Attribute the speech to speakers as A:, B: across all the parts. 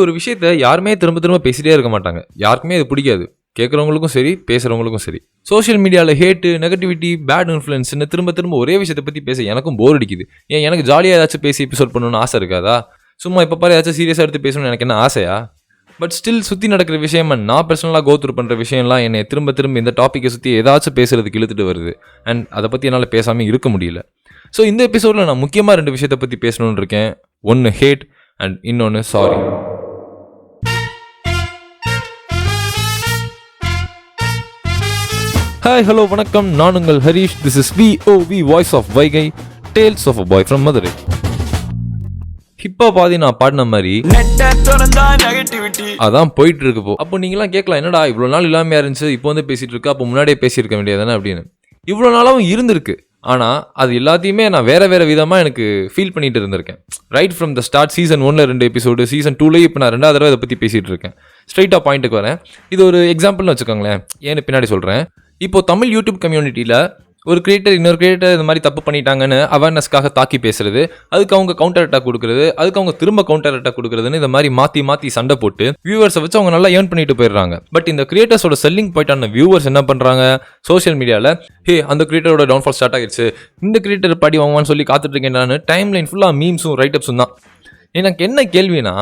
A: ஒரு விஷயத்த யாருமே திரும்ப திரும்ப பேசிட்டே இருக்க மாட்டாங்க. யாருக்குமே அது பிடிக்காது. கேட்குறவங்களுக்கும் சரி, பேசுகிறவங்களுக்கும் சரி. சோஷியல் மீடியாவில் ஹேட்டு, நெகட்டிவிட்டி, பேட் இன்ஃப்ளூயன்ஸ்னு திரும்ப திரும்ப ஒரே விஷயத்தை பற்றி பேச எனக்கும் போர் அடிக்குது. எனக்கு ஜாலியாக ஏதாச்சும் பேசி எபிசோட் பண்ணணும்னு ஆசை இருக்காதா? சும்மா இப்போ பாரு ஏதாச்சும் சீரியஸாக எடுத்து பேசணும்னு எனக்கு என்ன ஆசையா? பட் ஸ்டில் சுற்றி நடக்கிற விஷயம் நான் பர்சனலாக கோத்ரூ பண்ணுற விஷயம்லாம் என்னை திரும்ப திரும்ப இந்த டாப்பிக்கை சுற்றி ஏதாச்சும் பேசுறதுக்கு இழுத்துட்டு வருது. அண்ட் அதை பற்றி என்னால் பேசாமல் இருக்க முடியல. ஸோ இந்த எபிசோடில் நான் முக்கியமாக 2 விஷயத்தை பற்றி பேசணுன்னு இருக்கேன். ஒன்று ஹேட் அண்ட் இன்னொன்று சாரி. ஹாய் ஹலோ வணக்கம், நான் உங்கள் Harish. This is VOV voice of Vaigai, tales of a boy from Madurai. இப்போ பாதி நான் பாடின மாதிரி அதான் போயிட்டு இருக்கு. அப்போ நீங்களாம் கேட்கலாம், என்னடா இவ்வளோ நாள் இல்லாமையா இருந்துச்சு, இப்போ வந்து பேசிட்டு இருக்கு, அப்போ முன்னாடியே பேசியிருக்க வேண்டியதானே அப்படின்னு. இவ்வளோ நாளாவும் இருந்திருக்கு. ஆனால் அது எல்லாத்தையுமே நான் வேற வேற விதமாக எனக்கு ஃபீல் பண்ணிட்டு இருந்திருக்கேன். Right from the start. Season 1ல் 2 எபிசோடு, சீசன் 2லேயே இப்போ நான் 2வது தடவை இதை பற்றி பேசிகிட்டு இருக்கேன். ஸ்ட்ரைட்டாக பாயிண்ட்டுக்கு வரேன். இது ஒரு எக்ஸாம்பிள்னு வச்சுக்கோங்களேன். ஏன்னு பின்னாடி சொல்கிறேன். இப்போ தமிழ் யூடியூப் கம்யூனிட்டியில் ஒரு கிரியேட்டர் இன்னொரு கிரியேட்டர் இந்த மாதிரி தப்பு பண்ணிட்டாங்கன்னு அவேர்னஸ்க்காக தாக்கி பேசுறது, அதுக்கு அவங்க கவுண்டர் அட்டாக் கொடுக்குறது, அதுக்கு அவங்க திரும்ப கவுண்டர் அட்டாக் கொடுக்குறதுன்னு இந்த மாதிரி மாற்றி சண்டை போட்டு வியூவர்ஸை வச்சு அவங்க நல்லா ஏர்ன் பண்ணிட்டு போயிடுறாங்க. பட் இந்த கிரியேட்டர்ஸோட செல்லிங் பாயிண்டான வியூவர்ஸ் என்ன பண்ணுறாங்க, சோஷியல் மீடியாவில் அந்த கிரியேட்டரோட டவுன்ஃபால் ஸ்டார்ட் ஆகிடுச்சு, இந்த கிரியேட்டர் பாடி வாங்குவான்னு சொல்லி காத்துட்டு இருக்கேன். டைம் லைன் ஃபுல்லாக மீம்ஸும் ரைட்டப்ஸும் தான். எனக்கு என்ன கேள்வினா,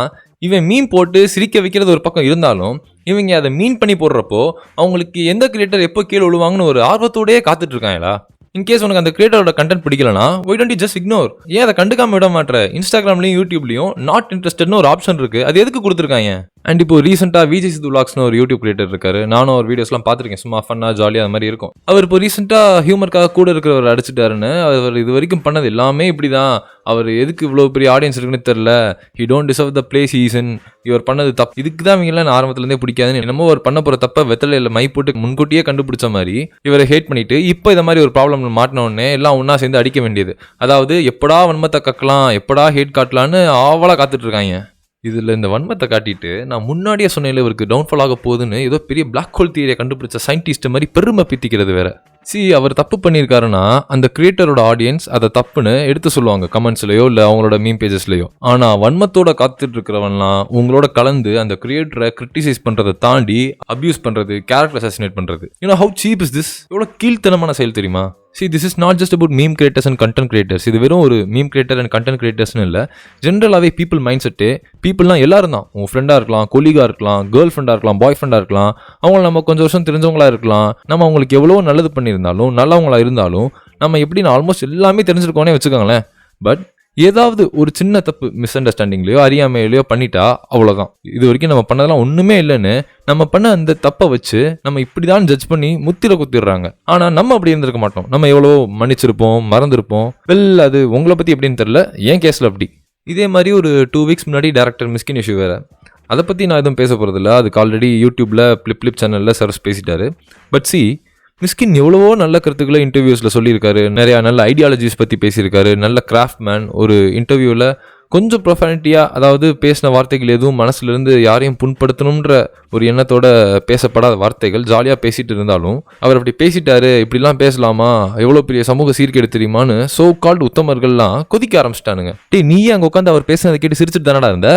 A: இவன் மீன் போட்டு சிரிக்க வைக்கிறது ஒரு பக்கம் இருந்தாலும் இவங்க அதை மீன் பண்ணி போடுறப்போ அவங்களுக்கு எந்த கிரியேட்டர் எப்போ கீழே விழுவாங்கன்னு ஒரு ஆர்வத்தோடயே காத்துட்டு இருக்காங்களா? இன்கேஸ் உனக்கு அந்த கிரியேட்டரோட கண்டென்ட் பிடிக்கலனா why don't you just ignore? ஏன் அதை கண்டுக்காம விட மாட்டேற? இன்ஸ்டாகிராம்லையும் யூடியூப்லையும் நாட் இன்ட்ரெஸ்டட்னு ஒரு ஆப்ஷன் இருக்கு. அது எதுக்கு கொடுத்துருக்காங்க? அண்ட் இப்போ ரீசெண்டாக விஜய் சித்து விலாக்ஸ்னு ஒரு யூடியூப் கிரியேட்டர் இருக்காரு. நானும் அவர் வீடியோஸ்லாம் பார்த்துருக்கேன். சும்மா ஃபன்னாக ஜாலியாக அது மாதிரி இருக்கும். அவர் இப்போ ரீசெண்டாக ஹியூமருக்காக கூட இருக்கிறவர் அடிச்சிட்டாருன்னு அவர் இது வரைக்கும் பண்ணது எல்லாமே இப்படி தான். அவர் எதுக்கு இவ்வளோ பெரிய ஆடியன்ஸ் இருக்குன்னு தெரில, he don't deserve the place ஈசன், இவர் பண்ணது தப்பு, இதுக்கு தான் இவங்களாம் நான் ஆரம்பத்துலேருந்தே பிடிக்காதுன்னு என்னமோ அவர் பண்ண போகிற தப்பை வெத்தலையில் மை போட்டு முன்கூட்டியே கண்டுபிடிச்ச மாதிரி இவரை ஹேட் பண்ணிட்டு இப்போ இந்த மாதிரி ஒரு ப்ராப்ளம் மாட்டின உடனே எல்லாம் ஒன்றா சேர்ந்து அடிக்க வேண்டியது. அதாவது எப்படா வன்மத்தை கக்கலாம், எப்படா ஹேட் காட்டலான்னு ஆவலாக காத்துட்டு இருக்காங்க. இதில் இந்த வன்மத்தை காட்டிட்டு நான் முன்னாடியே சொன்னேன் இவருக்கு டவுன்ஃபால் ஆக போகுதுன்னு ஏதோ பெரிய பிளாக் ஹோல் தியரியை கண்டுபிடிச்ச சயின்டிஸ்ட் மாதிரி பெருமை பீத்திக்கிறது வேற. அவர் தப்பு பண்ணியிருக்காருன்னா அந்த கிரியேட்டரோட ஆடியன்ஸ் அதை தப்புன்னு எடுத்து சொல்லுவாங்க கமெண்ட்ஸ்லையோ இல்லை அவங்களோட மீம் பேஜஸ்லையோ. ஆனால் வன்மத்தோட காத்துட்டு இருக்கிறவன்லாம் உங்களோட கலந்து அந்த கிரியேட்டரை கிரிட்டிசைஸ் பண்ணுறதை தாண்டி அப்யூஸ் பண்ணுறது, கேரக்டர் அசாசினேட் பண்ணுறது. How cheap is this? எவ்வளோ கீழ்த்தனமான செயல் தெரியுமா? this is not just about meme creators and content creators. இது வெறும் ஒரு மீம் கிரியேட்டர் அண்ட் கண்டென்ட் கிரியேட்டர்ஸ்னு இல்லை, ஜென்ரலாகவே பீப்புள் மைண்ட் செட்டு. பீப்புள்லாம் எல்லாரும் தான். உங்கள் ஃப்ரெண்டாக இருக்கலாம், கொலீகாக இருக்கலாம், கேர்ள் ஃப்ரெண்டாக இருக்கலாம், பாய் ஃப்ரெண்டாக இருக்கலாம், அவங்கள நம்ம கொஞ்சம் வருஷம் தெரிஞ்சவங்களா இருக்கலாம், நம்ம அவங்களுக்கு எவ்வளோ நல்லது பண்ணியிருந்தாலும் நல்லவங்களா இருந்தாலும் நம்ம எப்படின்னு ஆல்மோஸ்ட் எல்லாமே தெரிஞ்சிருக்கோன்னே வச்சுக்கோங்களேன். பட் ஏதாவது ஒரு சின்ன தப்பு மிஸ் அண்டர்ஸ்டாண்டிங்லையோ அறியாமையிலையோ பண்ணிட்டா அவ்வளோதான். இது வரைக்கும் நம்ம பண்ணதெல்லாம் ஒன்றுமே இல்லைன்னு நம்ம பண்ண அந்த தப்பை வச்சு நம்ம இப்படி தான் ஜட்ஜ் பண்ணி முத்திர குத்திடுறாங்க. ஆனால் நம்ம அப்படி இருந்திருக்க மாட்டோம். நம்ம எவ்வளோ மன்னிச்சிருப்போம், மறந்துருப்போம். அது உங்களை பற்றி எப்படின்னு தெரில, ஏன் கேஸில் அப்படி. இதே மாதிரி ஒரு 2 வீக்ஸ் முன்னாடி டேரக்டர் மிஸ்கின் இஷ்யூ வேறு. அதை பற்றி நான் எதுவும் பேச போகிறதில்ல. அதுக்கு ஆல்ரெடி யூடியூப்பில் பிளிப் சேனலில் சர்ஸ் பேசிட்டாரு. பட் மிஸ்கின் எவ்வளவோ நல்ல கருத்துக்களை இன்டர்வியூஸில் சொல்லியிருக்காரு. நிறையா நல்ல ஐடியாலஜிஸ் பற்றி பேசியிருக்காரு. நல்ல கிராஃப்ட் மேன். ஒரு இன்டர்வியூவில் கொஞ்சம் ப்ரொஃபானிட்டியாக, அதாவது பேசின வார்த்தைகள் எதுவும் மனசுலேருந்து யாரையும் புண்படுத்தணுன்ற ஒரு எண்ணத்தோட பேசப்படாத வார்த்தைகள், ஜாலியாக பேசிகிட்டு இருந்தாலும் அவர் அப்படி பேசிட்டாரு, இப்படிலாம் பேசலாமா, எவ்வளோ பெரிய சமூக சீர்கேடு தெரியுமான்னு சோ கால்டு உத்தமர்கள்லாம் கொதிக்க ஆரம்பிச்சிட்டானுங்க. நீயே அங்கே உட்காந்து அவர் பேசுனதை கேட்டு சிரிச்சுட்டு தானடா இருந்த?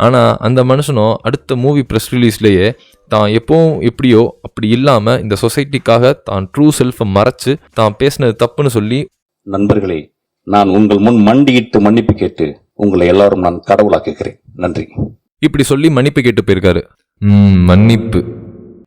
A: ஆனால் அந்த மனுஷனும் அடுத்த மூவி ப்ரெஸ் ரிலீஸ்லேயே தான் எப்பவும் எப்படியோ அப்படி இல்லாமல் இந்த சொசைட்டிக்காக தான் ட்ரூ செல்ஃபை மறைச்சு தான் பேசினது தப்புன்னு சொல்லி,
B: நண்பர்களே, நான் உங்கள் முன் மண்டியிட்டு மன்னிப்பு கேட்டு உங்களை எல்லாரும் நான் கடவுளாக்குகிறேன், நன்றி,
A: இப்படி சொல்லி மன்னிப்பு கேட்டு போயிருக்காரு. மன்னிப்பு.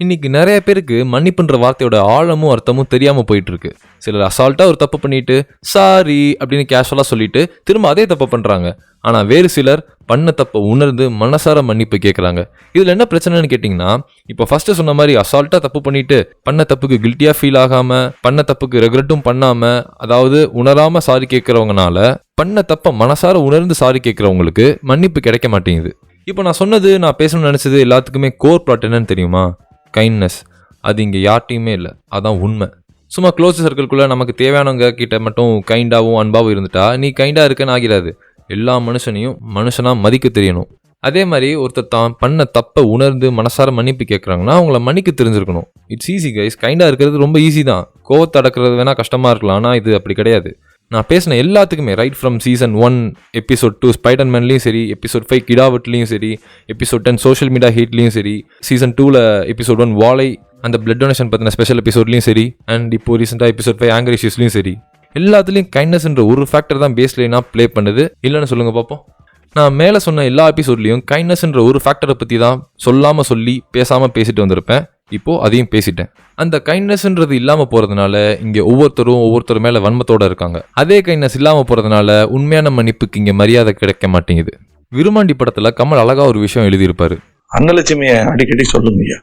A: இன்னைக்கு நிறைய பேருக்கு மன்னிப்புன்ற வார்த்தையோட ஆழமும் அர்த்தமும் தெரியாமல் போயிட்டு இருக்கு. சிலர் அசால்ட்டாக ஒரு தப்பு பண்ணிட்டு சாரி அப்படின்னு கேஷுவலாக சொல்லிட்டு திரும்ப அதே தப்பு பண்ணுறாங்க. ஆனால் வேறு சிலர் பண்ண தப்பை உணர்ந்து மனசார மன்னிப்பு கேட்குறாங்க. இதில் என்ன பிரச்சனைன்னு கேட்டிங்கன்னா, இப்போ ஃபர்ஸ்ட்டு சொன்ன மாதிரி அசால்ட்டாக தப்பு பண்ணிட்டு பண்ண தப்புக்கு கில்ட்டியாக ஃபீல் ஆகாமல், பண்ண தப்புக்கு ரெக்ரெட்டும் பண்ணாமல், அதாவது உணராமல் சாரி கேட்குறவங்கனால பண்ண தப்பை மனசார உணர்ந்து சாரி கேட்குறவங்களுக்கு மன்னிப்பு கிடைக்க மாட்டேங்குது. இப்போ நான் சொன்னது, நான் பேசணும்னு நினச்சது எல்லாத்துக்குமே கோர் பிளாட் என்னன்னு தெரியுமா? கைண்ட்னஸ். அது இங்கே யார்ட்டையுமே இல்லை, அதான் உண்மை. சும்மா க்ளோஸ் சர்க்கிள்குள்ளே நமக்கு தேவையானவங்க கிட்ட மட்டும் கைண்டாகவும் அன்பாகவும் இருந்துட்டா நீ கைண்டாக இருக்கன்னு ஆகிறாது. எல்லா மனுஷனையும் மனுஷனாக மதிக்க தெரியணும். அதே மாதிரி ஒருத்தர் தான் பண்ண தப்பை உணர்ந்து மனசார மன்னிப்பு கேட்குறாங்கன்னா அவங்கள மன்னிக்க தெரிஞ்சிருக்கணும். It's easy guys. கைண்டாக இருக்கிறது ரொம்ப ஈஸி தான். கோவத்தை அடக்கிறது வேணால் கஷ்டமாக இருக்கலாம், ஆனால் இது அப்படி கிடையாது. நான் பேசின எல்லாத்துக்குமே ரைட் ஃப்ரம் சீசன் 1 எபிசோட் 2 ஸ்பைடர்மேன்லேயும் சரி, எபிசோட் 5 கிடாவட்லேயும் சரி, எபிசோட் 10 சோஷியல் மீடியா ஹீட்லேயும் சரி, சீசன் 2ல் எபிசோட் 1 வாழை அந்த பிளட் டொனேஷன் பற்றின ஸ்பெஷல் எபிசோட்லையும் சரி, அண்ட் இப்போ ரீசெண்டாக எபிசோட் 5 ஆங்கர் இஷ்யூஸ்லையும் சரி, எல்லாத்துலேயும் கைண்ட்னஸ்ன்ற ஒரு ஃபேக்டர் தான் பேஸ்லைனாக ப்ளே பண்ணுது. இல்லைன்னு சொல்லுங்கள் பார்ப்போம். நான் மேலே சொன்ன எல்லா எபிசோட்லேயும் கைண்ட்னஸ்ன்ற ஒரு ஃபேக்டரை பற்றி தான் சொல்லாமல் சொல்லி பேசாமல் பேசிட்டு வந்திருப்பேன். இப்போது அதையும் பேசிட்டேன். அந்த கைண்ட்னஸ்ன்றது இல்லாமல் போகிறதுனால இங்கே ஒவ்வொருத்தர் மேலே வன்மத்தோடு இருக்காங்க. அதே கைண்ட்னஸ் இல்லாமல் போகிறதுனால உண்மையான மன்னிப்புக்கு இங்கே மரியாதை கிடைக்க மாட்டேங்குது. விருமாண்டி படத்தில் கமல் அழகாக ஒரு விஷயம் எழுதியிருப்பாரு.
C: அன்னலட்சுமியை அடிக்கடி சொல்லுங்க ஐயா,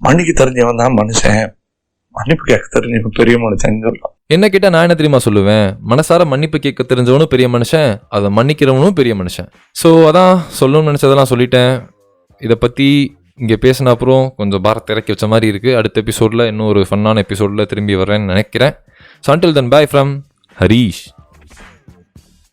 C: மன்னிக்க தெரிஞ்சவன் தான் மனுஷன், மன்னிப்பு கேட்க தெரிஞ்சவன் பெரிய மனுஷன் சொல்லலாம்.
A: என்ன கேட்டால் நான் என்ன தெரியுமா சொல்லுவேன், மனசார மன்னிப்பு கேட்க தெரிஞ்சவனும் பெரிய மனுஷன், அதை மன்னிக்கிறவனும் பெரிய மனுஷன். ஸோ அதான் சொல்லணும்னு நினச்சதெல்லாம் சொல்லிட்டேன். இதை பற்றி இங்கே பேசின அப்புறம் கொஞ்சம் பாரத்தை இறக்கி வச்ச மாதிரி இருக்குது. அடுத்த எபிசோடில் இன்னும் ஒரு ஃபன்னான எபிசோடில் திரும்பி வரேன்னு நினைக்கிறேன். So until then by from Harish.